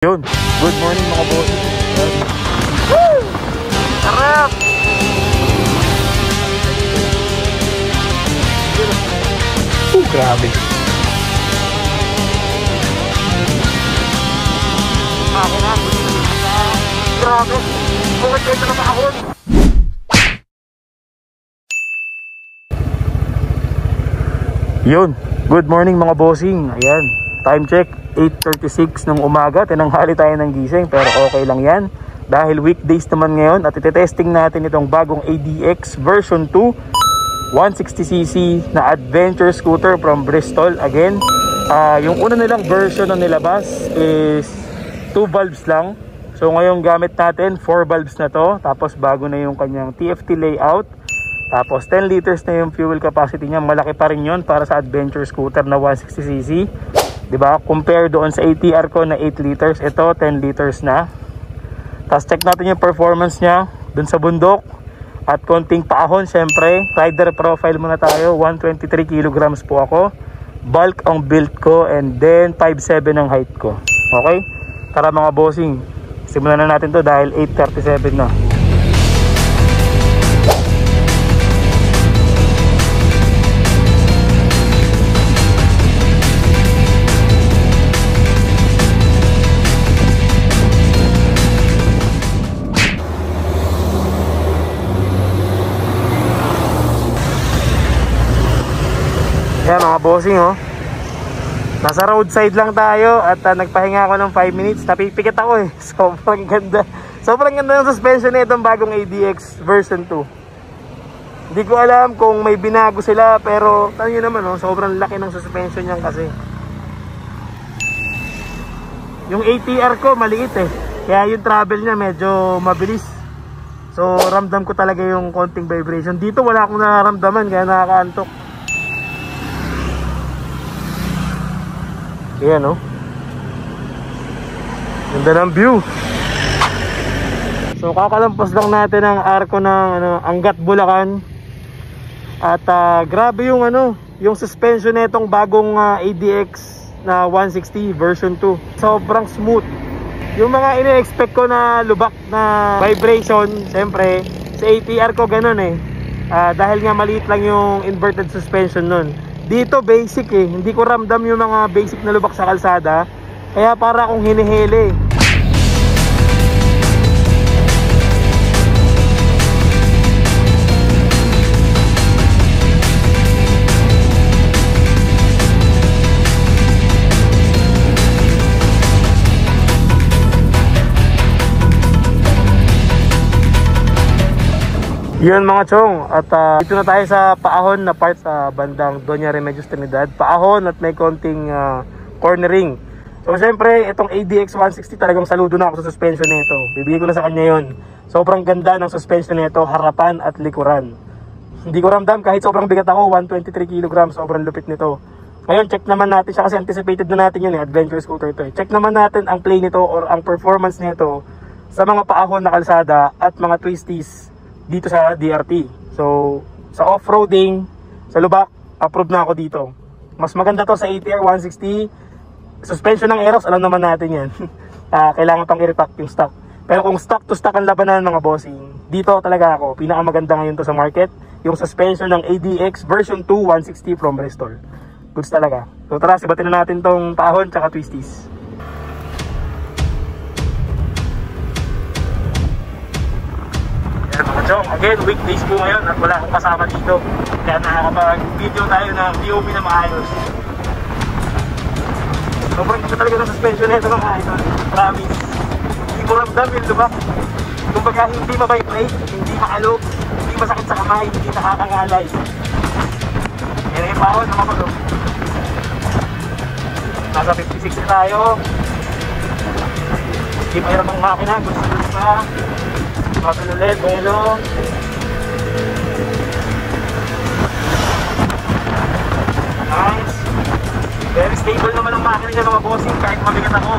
Yun, good morning mga boss. Woo! Sarap! Grabe. Grabe. Bukit kayo na makahon. Yun, good morning mga bossing. Ayan, time check 8:36 ng umaga. Tinanghali tayo ng gising pero okay lang yan dahil weekdays naman ngayon at itetesting natin itong bagong ADX version 2 160cc na adventure scooter from Bristol. Again, yung una nilang version na nilabas is 2 valves lang. So ngayon gamit natin 4 valves na to. Tapos bago na yung kanyang TFT layout. Tapos 10 liters na yung fuel capacity niya. Malaki pa rin yun para sa adventure scooter na 160cc. Diba? Compare doon sa ATR ko na 8 liters. Ito 10 liters na. Tapos check natin yung performance niya doon sa bundok. At konting paahon syempre. Rider profile muna tayo. 123 kilograms po ako. Bulk ang build ko. And then 5'7 ang height ko. Okay? Tara mga bossing. Simulan na natin to dahil 8:37 na. Yan mga bossing oh. Nasa roadside lang tayo at nagpahinga ako ng 5 minutes. Napipikit ako eh. Sobrang ganda. Sobrang ganda ng suspension na itong bagong ADX version 2. Hindi ko alam kung may binago sila pero tanyo naman oh, sobrang laki ng suspension niyan kasi. Yung ATR ko maliit eh. Kaya yung travel niya medyo mabilis. So ramdam ko talaga yung konting vibration. Dito wala akong nararamdaman kaya nakakaantok. Ayan o. Ganda ng view. So kakalampas lang natin ang arko ng Angat Bulacan. At grabe yung yung suspension nitong bagong ADX na 160 version 2. Sobrang smooth. Yung mga ine-expect ko na lubak na vibration, siyempre sa ATR ko ganun eh. Dahil nga maliit lang yung inverted suspension nun. Dito basic eh, hindi ko ramdam yung mga basic na lubak sa kalsada. Kaya para akong hinihili. Yun mga chong, at dito na tayo sa paahon na part sa bandang Doña Remedios Trinidad. Paahon at may konting cornering. So syempre itong ADX 160 talagang saludo na ako sa suspension nito. Bibigay ko na sa kanya yun. Sobrang ganda ng suspension nito, harapan at likuran. Hindi ko ramdam kahit sobrang bigat ako, 123 kg, sobrang lupit nito. Ngayon check naman natin siya kasi anticipated na natin yun eh, adventure scooter ito eh. Check naman natin ang play nito or ang performance nito sa mga paahon na kalsada at mga twisties dito sa DRT. So sa off-roading, sa lubak, approve na ako dito. Mas maganda to sa ATR 160. Suspension ng Aerox, alam naman natin yan. Kailangan pang i-repack yung stock. Pero kung stock to stock ang labanan mga bossing, dito talaga ako, pinakamaganda ngayon to sa market. Yung suspension ng ADX version 2 160 from Bristol. Goods talaga. So tara, sibatin na natin tong paahon tsaka twisties. So again, weekdays po ngayon at wala akong kasama dito. Kaya nakakapag-video tayo ng POV na maayos. Sobrang ganda talaga ng suspension nito mga idol. Promise. Hindi ko ramdam yung lubak. Kumbaga hindi mabibrate, hindi maalog, hindi masakit sa kamay, hindi nakakangalay. Yan yung pahon na makulog. Nasa 56 na tayo. Hindi pa hirap ang makina, gusto pa. Makin ulit, bueno. Nice. Very stable naman ang makina niya mga bossing kahit mabigat ako.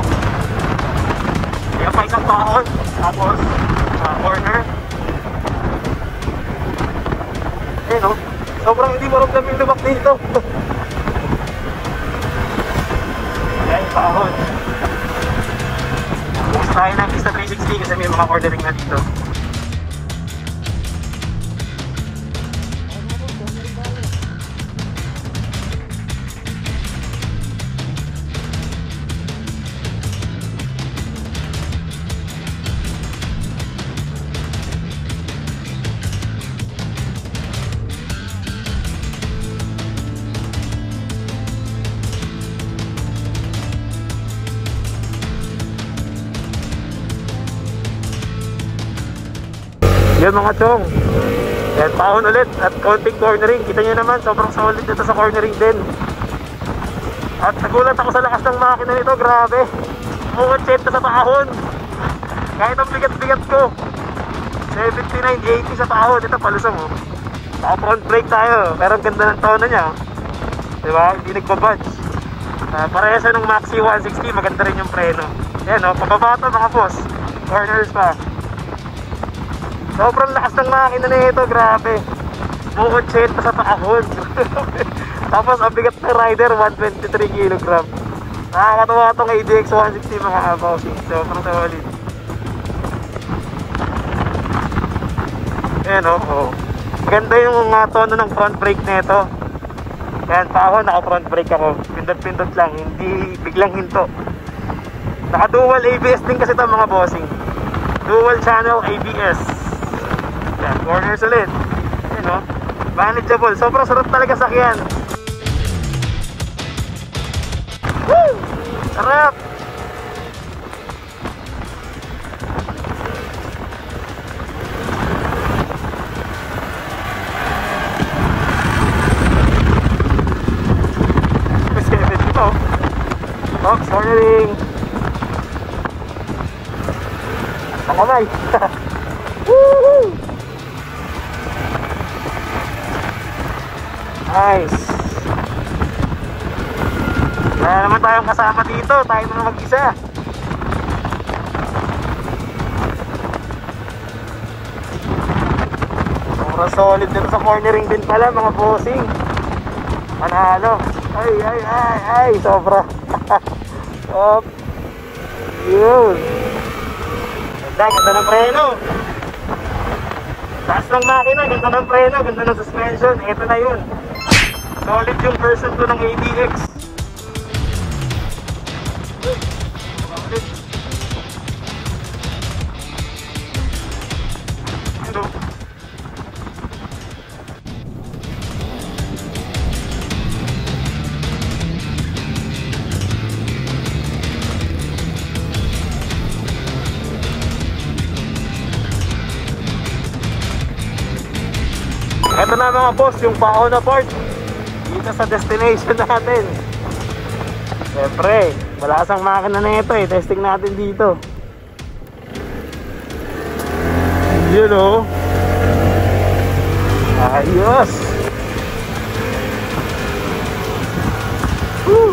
Kaya pa isang paahon, tapos corner. Eh no, sobrang hindi maramdam yung lubak dito. Ayan, paahon. naka-ordering na dito. Yan mga chong. Yan, paon ulit at konting cornering. Kita nyo naman, sobrang solid dito sa cornering din. At nagulat ako sa lakas ng makina nito, grabe. 80 sa paahon. Kahit ang bigat-bigat ko. 79-80 sa paahon. Ito palusong oh. Naka front brake tayo, pero ang ganda ng tono niya. Diba? Hindi nagpabudge. Parehas ng Maxi 160, maganda rin yung preno. Yan oh, pababa ito mga boss. Corners pa. Sobrang lakas ng makina nito, grabe. 80 sa paahon. Tapos ang bigat ng rider, 123 kg. Nakakatawa itong ADX 160 mga bossing. Sobrang solid. Ayan oh. Ganda yung tono ng front brake nito. Ayan pa ako, naka front brake ako. Pindot-pindot lang, hindi biglang hinto. Naka dual ABS din kasi ito mga bossing. Dual channel ABS. Yan, corners ulit. Ayan o, manageable. Sobrang sarap talaga sakyan. Woo! Sarap! Box cornering. Ang kamay. Woohoo! Nice. Wala naman tayong kasama dito. Tayo na mag-isa. Sobrang solid dito sa cornering din pala mga bossing. Manalo. Ay, sobra. Op. Yun. Ganda ng preno. Taas ng makina, ganda ng preno, ganda ng suspension. Ito na yun. Solid yung version 2 ng ADX. Hello. Ito na mga boss, yung paon na part dito sa destination natin. Siyempre, malasang makina na ito eh. Testing natin dito. Yun o. Ayos. Woo!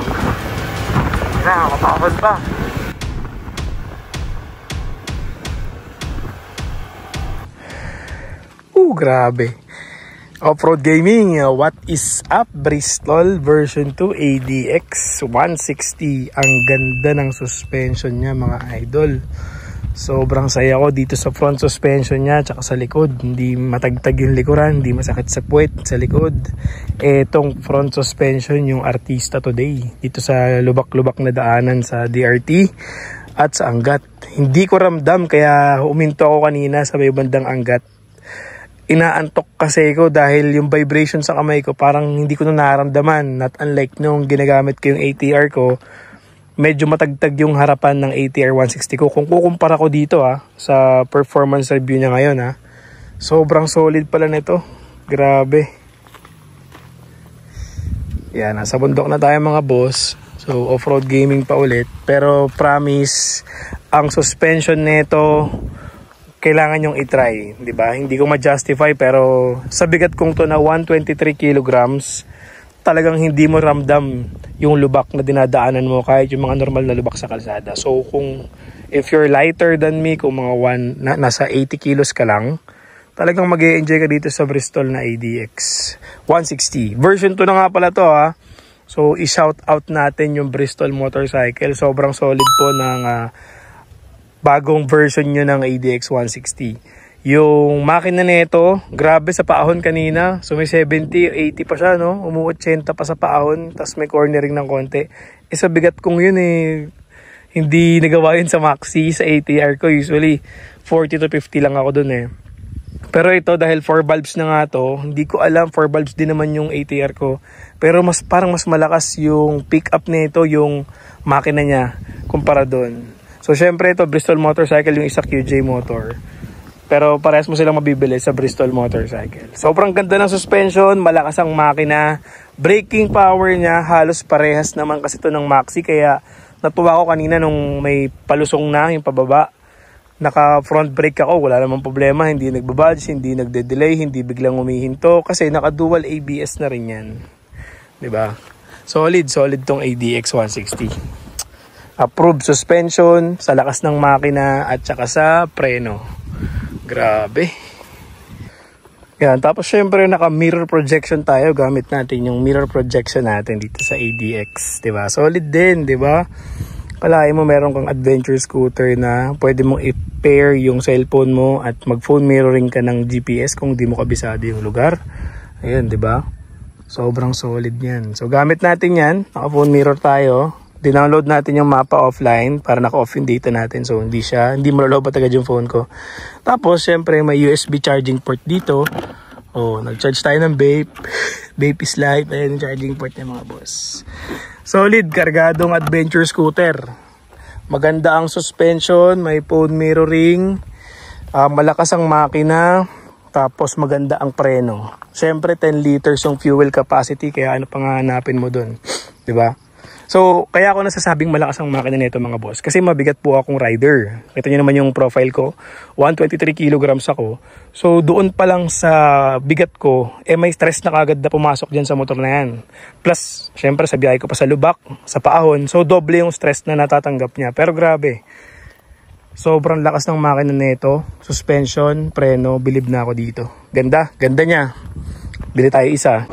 Nakakapagod pa. Grabe. Off-road gaming, what is up? Bristol version 2 ADX 160. Ang ganda ng suspension niya mga idol. Sobrang saya ko dito sa front suspension niya tsaka sa likod. Hindi matagtag yung likuran, hindi masakit sa puwet sa likod. Etong front suspension yung artista today dito sa lubak-lubak na daanan sa DRT at sa Angat. Hindi ko ramdam kaya huminto ako kanina sa may bandang Angat. Inaantok kasi ko dahil yung vibration sa kamay ko parang hindi ko na nararamdaman. Not unlike nung ginagamit ko yung ATR ko, medyo matagtag yung harapan ng ATR 160 ko. Kung kukumpara ko dito sa performance review niya ngayon sobrang solid pala nito. Grabe. Yan, nasa bundok na tayo mga boss. So off-road gaming pa ulit. Pero promise, ang suspension nito kailangan yung i-try, di ba? Hindi ko ma-justify pero sa bigat kong to na 123 kilograms, talagang hindi mo ramdam yung lubak na dinadaanan mo kahit yung mga normal na lubak sa kalsada. So if you're lighter than me, kung mga nasa 80 kilos ka lang, talagang mag-e-enjoy ka dito sa Bristol na ADX 160. Version 2 na nga pala to So i-shout out natin yung Bristol motorcycle. Sobrang solid po ng bagong version nyo ng ADX 160. Yung makina nito, grabe sa paahon kanina. So may 70, 80 pa siya, no? Umu-80 pa sa paahon, tapos may cornering ng konti. Sa bigat kong yun hindi nagawa yun sa Maxi, sa ATR ko. Usually 40 to 50 lang ako dun Pero ito dahil 4 valves na nga to, hindi ko alam, 4 valves din naman yung ATR ko. Pero parang mas malakas yung pick up nito, yung makina niya kumpara doon. So syempre ito Bristol motorcycle, yung isa QJ motor. Pero parehas mo silang mabibili sa Bristol motorcycle. Sobrang ganda ng suspension, malakas ang makina. Braking power niya halos parehas naman kasi ito ng Maxi, kaya natuwa ko kanina nung may palusong na yung pababa. Naka front brake ako, wala namang problema, hindi nagbabudge, hindi nagde-delay, hindi biglang umihinto kasi naka dual ABS na rin yan. 'Di ba? Solid tong ADX 160. Approved suspension sa lakas ng makina at saka sa preno. Grabe. Yan, tapos syempre naka mirror projection tayo, gamit natin yung mirror projection natin dito sa ADX, 'di ba? Solid din, 'di ba? Kalahin mo meron kang adventure scooter na pwede mong i-pair yung cellphone mo at mag-phone mirroring ka ng GPS kung di mo kabisado yung lugar. Ayun, 'di ba? Sobrang solid 'yan. So gamit natin 'yan, naka-phone mirror tayo. Dinownload natin yung mapa offline para naka-off yung data natin. So hindi malolobat agad yung phone ko. Tapos syempre may USB charging port dito. Oh, nag-charge tayo ng vape. Vape is life. Ayan yung charging port niya mga boss. Solid, kargadong adventure scooter. Maganda ang suspension, may phone mirroring, malakas ang makina, tapos maganda ang preno. Syempre 10 liters yung fuel capacity, kaya ano pang hanapin mo dun, 'di ba? So, kaya ako nasasabing malakas ang makina nito mga boss. Kasi mabigat po akong rider. Kita nyo naman yung profile ko. 123 kilograms ako. So, doon pa lang sa bigat ko, may stress na kagad na pumasok dyan sa motor na yan. Plus, syempre sa biyahe ko pa sa lubak, sa paahon. So, doble yung stress na natatanggap niya. Pero grabe. Sobrang lakas ng makina nito. Suspension, preno, bilib na ako dito. Ganda niya. Bili tayo isa.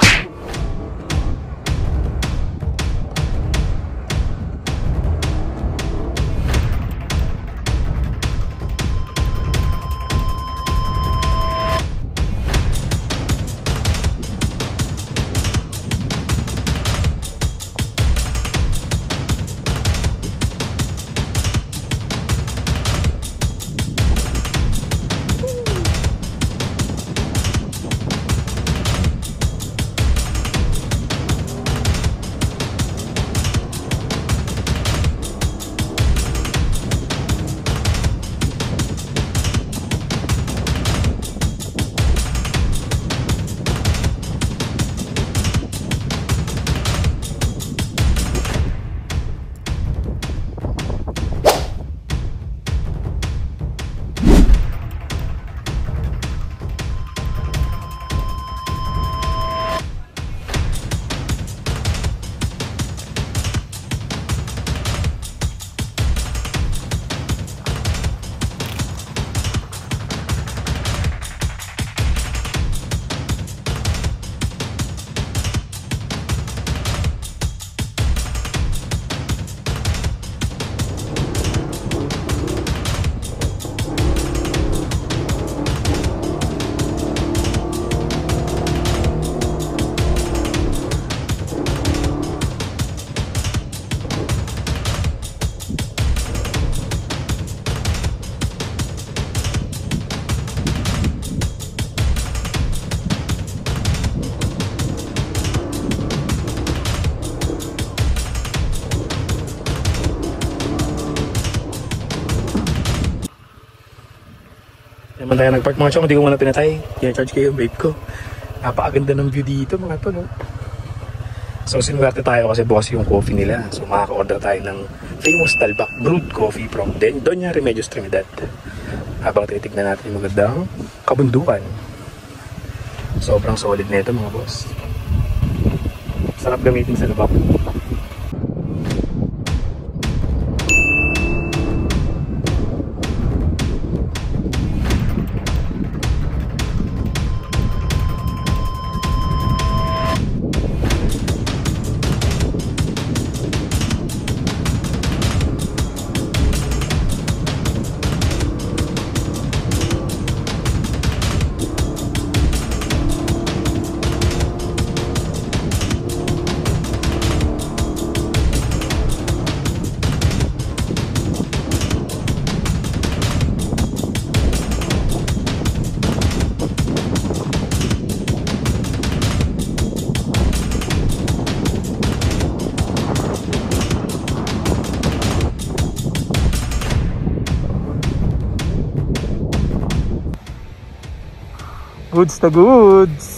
Naman tayo nagpark mga chong, hindi ko muna pinatay. I-charge kayo yung vape ko. Napakaganda ng view dito mga to, no? So sinuwerte tayo kasi bukas yung coffee nila. So makaka-order tayo ng famous Talbak brewed coffee from Doña Remedios Trinidad. Habang titignan natin yung magandang kabundukan. Sobrang solid na ito mga boss. Sarap gamitin sa lubak. Goods na goods.